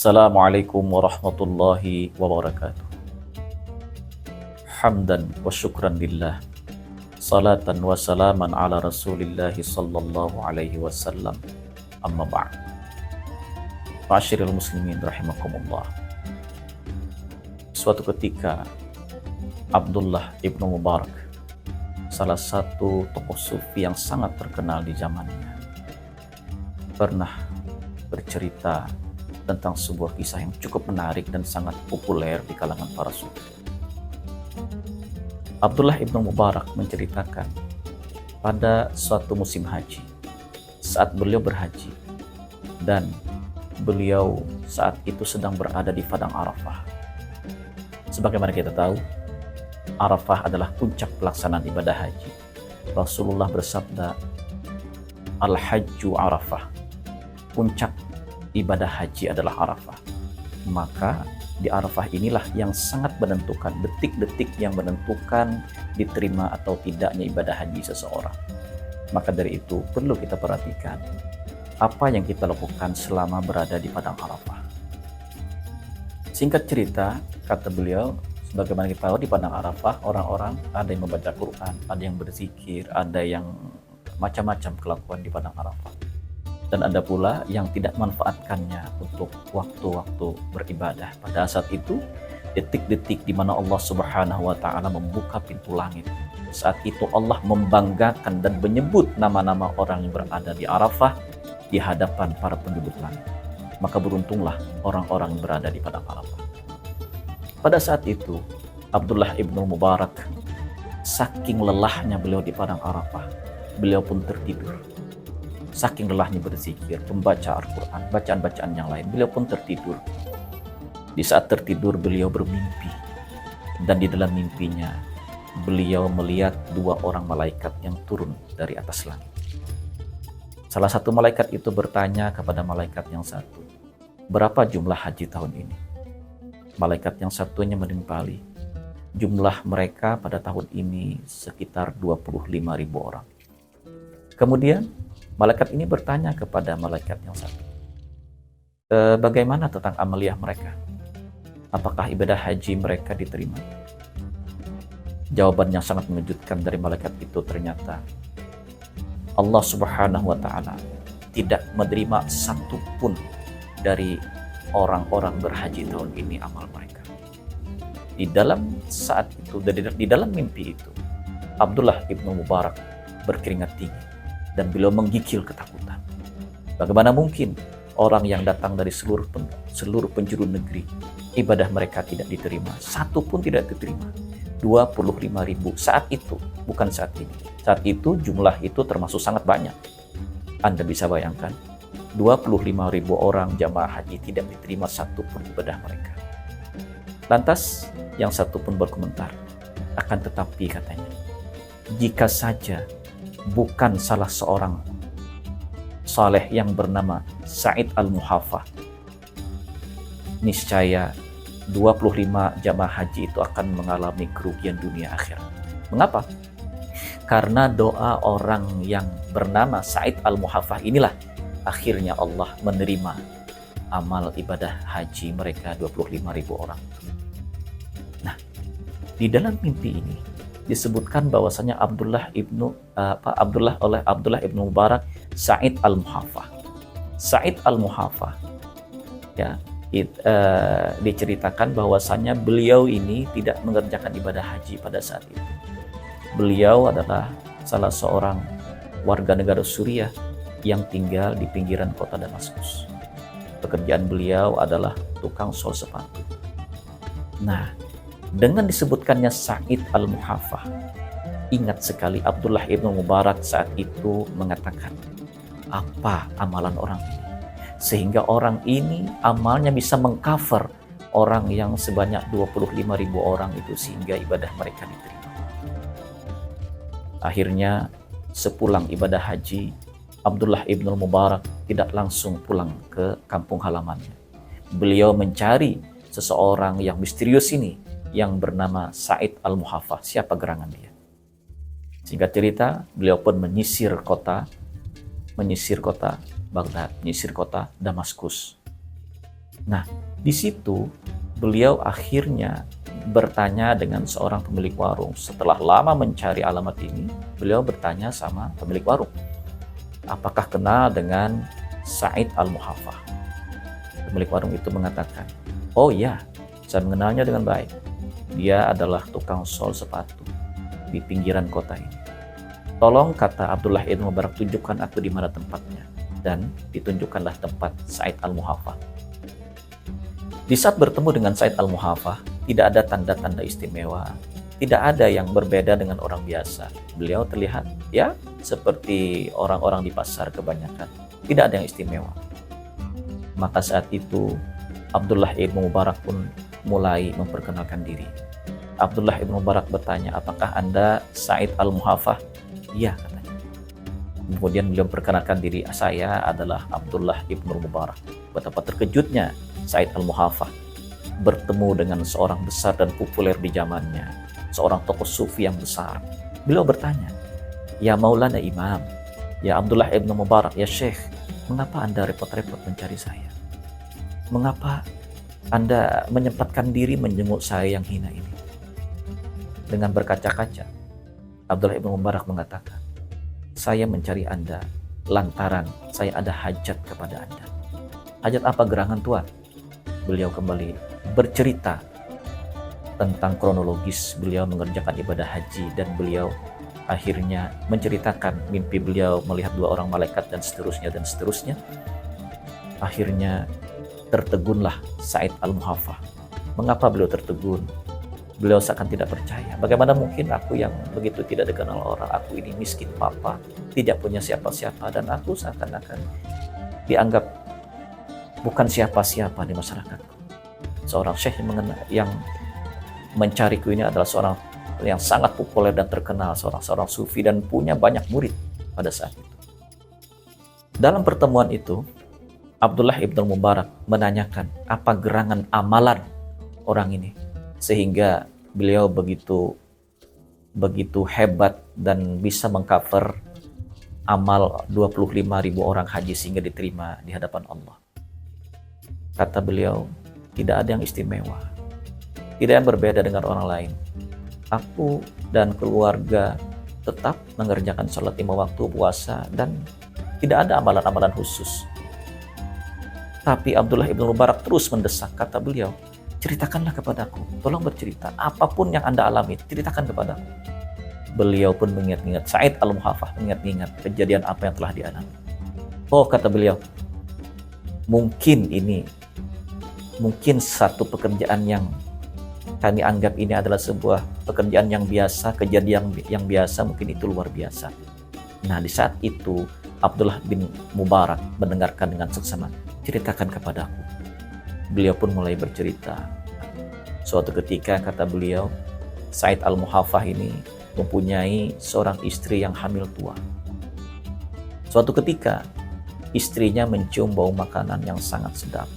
Assalamualaikum warahmatullahi wabarakatuh. Hamdan wa syukran lillah. Salatan wa salaman ala rasulillahi sallallahu alaihi wasallam. Amma ba'd. Ma'asyiral muslimin rahimakumullah. Suatu ketika Abdullah ibnu Mubarak, salah satu tokoh sufi yang sangat terkenal di zamannya, pernah bercerita tentang sebuah kisah yang cukup menarik dan sangat populer di kalangan para sufi. Abdullah ibnu Mubarak menceritakan pada suatu musim haji, saat beliau berhaji dan beliau saat itu sedang berada di Padang Arafah. Sebagaimana kita tahu, Arafah adalah puncak pelaksanaan ibadah haji. Rasulullah bersabda, Al-Hajju Arafah, puncak ibadah haji adalah Arafah. Maka di Arafah inilah yang sangat menentukan, detik-detik yang menentukan diterima atau tidaknya ibadah haji seseorang. Maka dari itu perlu kita perhatikan apa yang kita lakukan selama berada di Padang Arafah. Singkat cerita, kata beliau, sebagaimana kita tahu di Padang Arafah orang-orang ada yang membaca Quran, ada yang berzikir, ada yang macam-macam kelakuan di Padang Arafah. Dan ada pula yang tidak manfaatkannya untuk waktu-waktu beribadah. Pada saat itu, detik-detik di mana Allah Subhanahu wa Ta'ala membuka pintu langit. Saat itu Allah membanggakan dan menyebut nama-nama orang yang berada di Arafah di hadapan para penduduk langit. Maka beruntunglah orang-orang yang berada di Padang Arafah. Pada saat itu, Abdullah ibnu Mubarak, saking lelahnya beliau di Padang Arafah, beliau pun tertidur. Saking lelahnya berzikir, membaca Al-Quran, bacaan-bacaan yang lain, beliau pun tertidur. Di saat tertidur beliau bermimpi, dan di dalam mimpinya beliau melihat dua orang malaikat yang turun dari atas langit. Salah satu malaikat itu bertanya kepada malaikat yang satu, berapa jumlah haji tahun ini? Malaikat yang satunya menimpali, jumlah mereka pada tahun ini sekitar 25.000 orang. Kemudian malaikat ini bertanya kepada malaikat yang satu, bagaimana tentang amaliyah mereka? Apakah ibadah haji mereka diterima? Jawaban yang sangat mengejutkan dari malaikat itu ternyata Allah Subhanahu wa Ta'ala tidak menerima satu pun dari orang-orang berhaji tahun ini amal mereka. Di dalam saat itu, di dalam mimpi itu, Abdullah ibnu Mubarak berkeringat dingin dan beliau menggigil ketakutan. Bagaimana mungkin orang yang datang dari seluruh penjuru negeri, ibadah mereka tidak diterima, satu pun tidak diterima. 25.000 saat itu, bukan saat ini. Saat itu jumlah itu termasuk sangat banyak. Anda bisa bayangkan, 25.000 orang jamaah haji tidak diterima satu pun ibadah mereka. Lantas yang satu pun berkomentar, akan tetapi katanya, jika saja bukan salah seorang saleh yang bernama Sa'id al-Muhafah, niscaya 25 jamaah haji itu akan mengalami kerugian dunia akhirat. Mengapa? Karena doa orang yang bernama Sa'id al-Muhafah inilah akhirnya Allah menerima amal ibadah haji mereka 25.000 orang. Nah, di dalam mimpi ini disebutkan bahwasanya Abdullah ibnu Mubarak Sa'id al-Muhafah. Sa'id al-Muhafah ya, diceritakan bahwasanya beliau ini tidak mengerjakan ibadah haji pada saat itu. Beliau adalah salah seorang warga negara Suriah yang tinggal di pinggiran kota Damaskus. Pekerjaan beliau adalah tukang sol sepatu. Nah, dengan disebutkannya Sa'id al-Muhafah, ingat sekali Abdullah ibnu Mubarak saat itu mengatakan, apa amalan orang ini? Sehingga orang ini amalnya bisa mengcover orang yang sebanyak 25.000 orang itu sehingga ibadah mereka diterima. Akhirnya sepulang ibadah haji, Abdullah ibnu Mubarak tidak langsung pulang ke kampung halamannya. Beliau mencari seseorang yang misterius ini yang bernama Sa'id al-Muhafah. Siapa gerangan dia? Singkat cerita, beliau pun menyisir kota Baghdad, menyisir kota Damaskus. Nah, di situ beliau akhirnya bertanya dengan seorang pemilik warung. Setelah lama mencari alamat ini, beliau bertanya sama pemilik warung, apakah kenal dengan Said Al-Muhaffah? Pemilik warung itu mengatakan, oh iya, saya mengenalnya dengan baik. Dia adalah tukang sol sepatu di pinggiran kota ini. Tolong, kata Abdullah ibn Mubarak, tunjukkan aku di mana tempatnya. Dan ditunjukkanlah tempat Said Al-Muhaffah. Di saat bertemu dengan Said Al-Muhaffah, tidak ada tanda-tanda istimewa. Tidak ada yang berbeda dengan orang biasa. Beliau terlihat ya seperti orang-orang di pasar kebanyakan. Tidak ada yang istimewa. Maka saat itu Abdullah ibn Mubarak pun mulai memperkenalkan diri. Abdullah ibn Mubarak bertanya, apakah Anda Said Al-Muhaffah? Iya, katanya. Kemudian beliau memperkenalkan diri, saya adalah Abdullah ibn Mubarak. Betapa terkejutnya Said Al-Muhaffah bertemu dengan seorang besar dan populer di zamannya, seorang tokoh sufi yang besar. Beliau bertanya, ya Maulana Imam, ya Abdullah ibn Mubarak, ya Syekh, mengapa Anda repot-repot mencari saya? Mengapa Anda menyempatkan diri menjenguk saya yang hina ini? Dengan berkaca-kaca, Abdullah ibn Mubarak mengatakan, saya mencari Anda lantaran saya ada hajat kepada Anda. Hajat apa gerangan Tuan? Beliau kembali bercerita tentang kronologis beliau mengerjakan ibadah haji, dan beliau akhirnya menceritakan mimpi beliau melihat 2 orang malaikat dan seterusnya dan seterusnya. Akhirnya tertegunlah Said Al-Muhaffah. Mengapa beliau tertegun? Beliau seakan tidak percaya. Bagaimana mungkin aku yang begitu tidak dikenal orang, aku ini miskin papa, tidak punya siapa-siapa, dan aku seakan-akan dianggap bukan siapa-siapa di masyarakat. Seorang syekh yang mencariku ini adalah seorang yang sangat populer dan terkenal, seorang sufi dan punya banyak murid pada saat itu. Dalam pertemuan itu, Abdullah ibn Mubarak menanyakan apa gerangan amalan orang ini sehingga beliau begitu hebat dan bisa mengcover amal 25.000 orang haji sehingga diterima di hadapan Allah. Kata beliau, tidak ada yang istimewa, tidak yang berbeda dengan orang lain. Aku dan keluarga tetap mengerjakan sholat 5 waktu, puasa, dan tidak ada amalan-amalan khusus. Tapi Abdullah ibn Mubarak terus mendesak, kata beliau, ceritakanlah kepadaku, tolong bercerita, apapun yang Anda alami, ceritakan kepadaku. Beliau pun mengingat-ingat, Said Al-Muhaffah mengingat-ingat kejadian apa yang telah dialami. Oh, kata beliau, mungkin satu pekerjaan yang kami anggap ini adalah sebuah pekerjaan yang biasa, kejadian yang biasa, mungkin itu luar biasa. Nah, di saat itu Abdullah bin Mubarak mendengarkan dengan seksama, ceritakan kepadaku. Beliau pun mulai bercerita. Suatu ketika, kata beliau, Said Al-Muhaffah ini mempunyai seorang istri yang hamil tua. Suatu ketika, istrinya mencium bau makanan yang sangat sedap.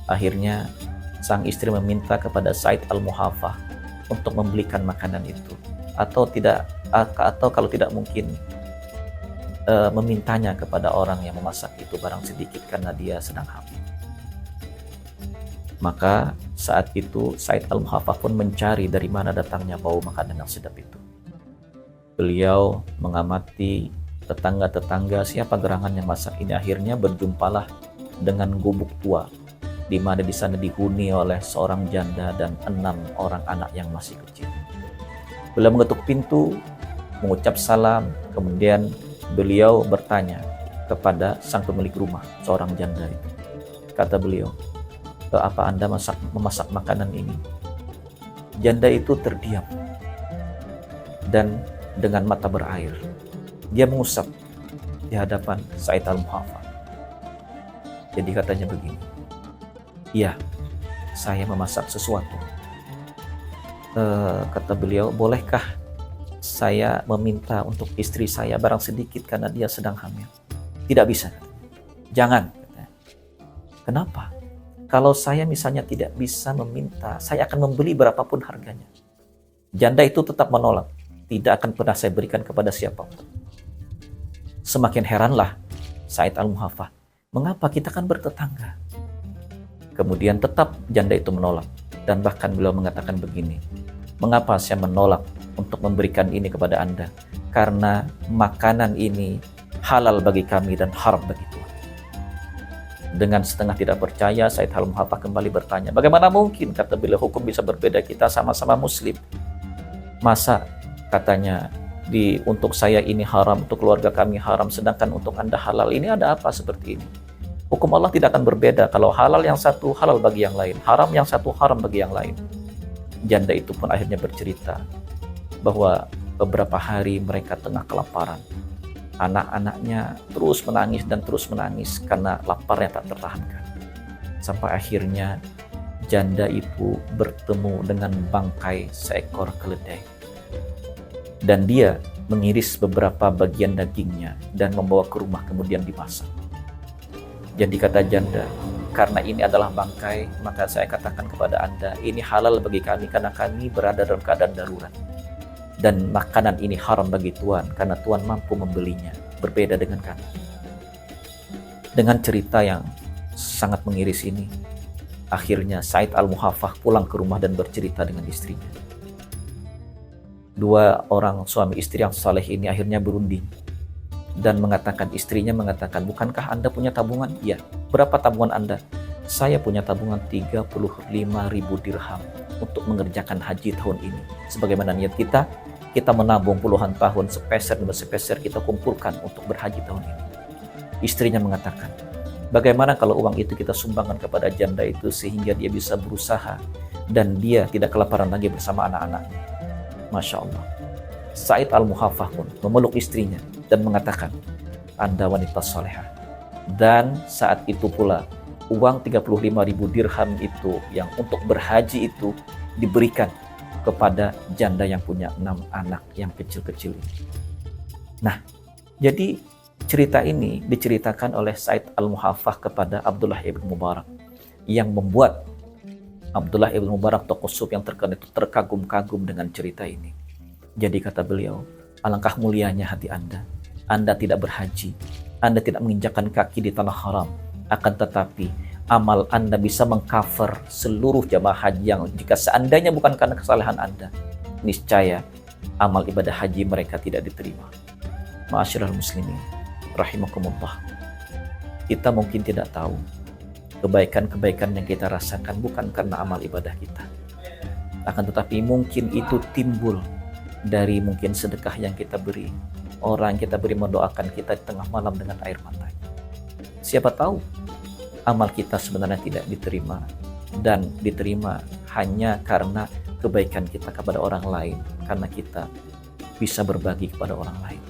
Akhirnya, sang istri meminta kepada Said Al-Muhaffah untuk membelikan makanan itu, atau kalau tidak mungkin memintanya kepada orang yang memasak itu barang sedikit karena dia sedang hamil. Maka saat itu Said Al-Muhaffah pun mencari dari mana datangnya bau makanan yang sedap itu. Beliau mengamati tetangga-tetangga siapa gerangan yang masak ini. Akhirnya berjumpalah dengan gubuk tua, di mana di sana dihuni oleh seorang janda dan 6 orang anak yang masih kecil. Beliau mengetuk pintu, mengucap salam, kemudian beliau bertanya kepada sang pemilik rumah, seorang janda itu. Kata beliau, apa Anda memasak makanan ini? Janda itu terdiam dan dengan mata berair, dia mengusap di hadapan Said Al-Muhaffah. Jadi katanya begini, iya, saya memasak sesuatu. Kata beliau, bolehkah saya meminta untuk istri saya barang sedikit karena dia sedang hamil? Tidak bisa. Jangan. Kenapa? Kalau saya misalnya tidak bisa meminta, saya akan membeli berapapun harganya. Janda itu tetap menolak. Tidak akan pernah saya berikan kepada siapapun. Semakin heranlah Said Al-Muhaffah. Mengapa? Kita kan bertetangga. Kemudian tetap janda itu menolak. Dan bahkan beliau mengatakan begini, mengapa saya menolak untuk memberikan ini kepada Anda? Karena makanan ini halal bagi kami dan haram bagi Tuhan. Dengan setengah tidak percaya, Said Al-Muhaffah kembali bertanya, bagaimana mungkin, kata beliau, hukum bisa berbeda, kita sama-sama muslim. Masa, katanya, untuk saya ini haram, untuk keluarga kami haram, sedangkan untuk Anda halal. Ini ada apa seperti ini? Hukum Allah tidak akan berbeda. Kalau halal yang satu, halal bagi yang lain. Haram yang satu, haram bagi yang lain. Janda itu pun akhirnya bercerita bahwa beberapa hari mereka tengah kelaparan. Anak-anaknya terus menangis dan terus menangis karena laparnya tak tertahankan. Sampai akhirnya janda itu bertemu dengan bangkai seekor keledai. Dan dia mengiris beberapa bagian dagingnya dan membawa ke rumah kemudian dimasak. Jadi kata janda, karena ini adalah bangkai, maka saya katakan kepada Anda, ini halal bagi kami karena kami berada dalam keadaan darurat. Dan makanan ini haram bagi Tuhan karena Tuhan mampu membelinya, berbeda dengan kami. Dengan cerita yang sangat mengiris ini, akhirnya Said Al-Muhaffah pulang ke rumah dan bercerita dengan istrinya. Dua orang suami istri yang saleh ini akhirnya berunding. Dan istrinya mengatakan, bukankah Anda punya tabungan? Ya. Berapa tabungan Anda? Saya punya tabungan 35.000 dirham untuk mengerjakan haji tahun ini. Sebagaimana niat kita menabung puluhan tahun, sepeser demi sepeser kita kumpulkan untuk berhaji tahun ini. Istrinya mengatakan, bagaimana kalau uang itu kita sumbangkan kepada janda itu sehingga dia bisa berusaha dan dia tidak kelaparan lagi bersama anak-anaknya. Masya Allah. Said Al-Muhaffah pun memeluk istrinya dan mengatakan, Anda wanita salehah. Dan saat itu pula uang 35.000 dirham itu yang untuk berhaji itu diberikan kepada janda yang punya 6 anak yang kecil-kecil ini. Nah, jadi cerita ini diceritakan oleh Said Al-Muhaffah kepada Abdullah ibn Mubarak, yang membuat Abdullah ibn Mubarak, tokoh suf yang terkenal itu, terkagum-kagum dengan cerita ini. Jadi kata beliau, alangkah mulianya hati Anda. Anda tidak berhaji, Anda tidak menginjakkan kaki di tanah haram, akan tetapi amal Anda bisa mengcover seluruh jamaah haji yang jika seandainya bukan karena kesalahan Anda, niscaya amal ibadah haji mereka tidak diterima. Ma'asyiral muslimin rahimakumullah. Kita mungkin tidak tahu kebaikan-kebaikan yang kita rasakan bukan karena amal ibadah kita, akan tetapi mungkin itu timbul dari mungkin sedekah yang kita beri, orang yang kita beri mendoakan kita di tengah malam dengan air mata. Siapa tahu amal kita sebenarnya tidak diterima, dan diterima hanya karena kebaikan kita kepada orang lain, karena kita bisa berbagi kepada orang lain.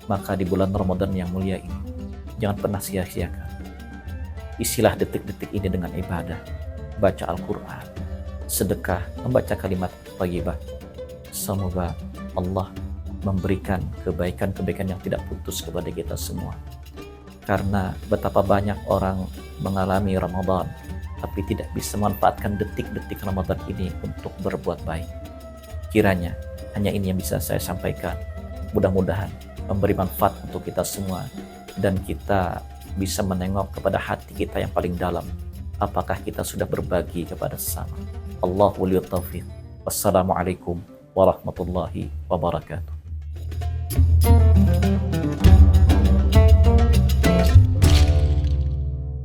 Maka di bulan Ramadan yang mulia ini, jangan pernah sia-siakan. Isilah detik-detik ini dengan ibadah, baca Al-Quran, sedekah, membaca kalimat thayyibah. Semoga Allah memberikan kebaikan-kebaikan yang tidak putus kepada kita semua. Karena betapa banyak orang mengalami Ramadan tapi tidak bisa memanfaatkan detik-detik Ramadan ini untuk berbuat baik. Kiranya hanya ini yang bisa saya sampaikan. Mudah-mudahan memberi manfaat untuk kita semua dan kita bisa menengok kepada hati kita yang paling dalam. Apakah kita sudah berbagi kepada sesama? Allahu waliyut taufiq. Wassalamualaikum warahmatullahi wabarakatuh.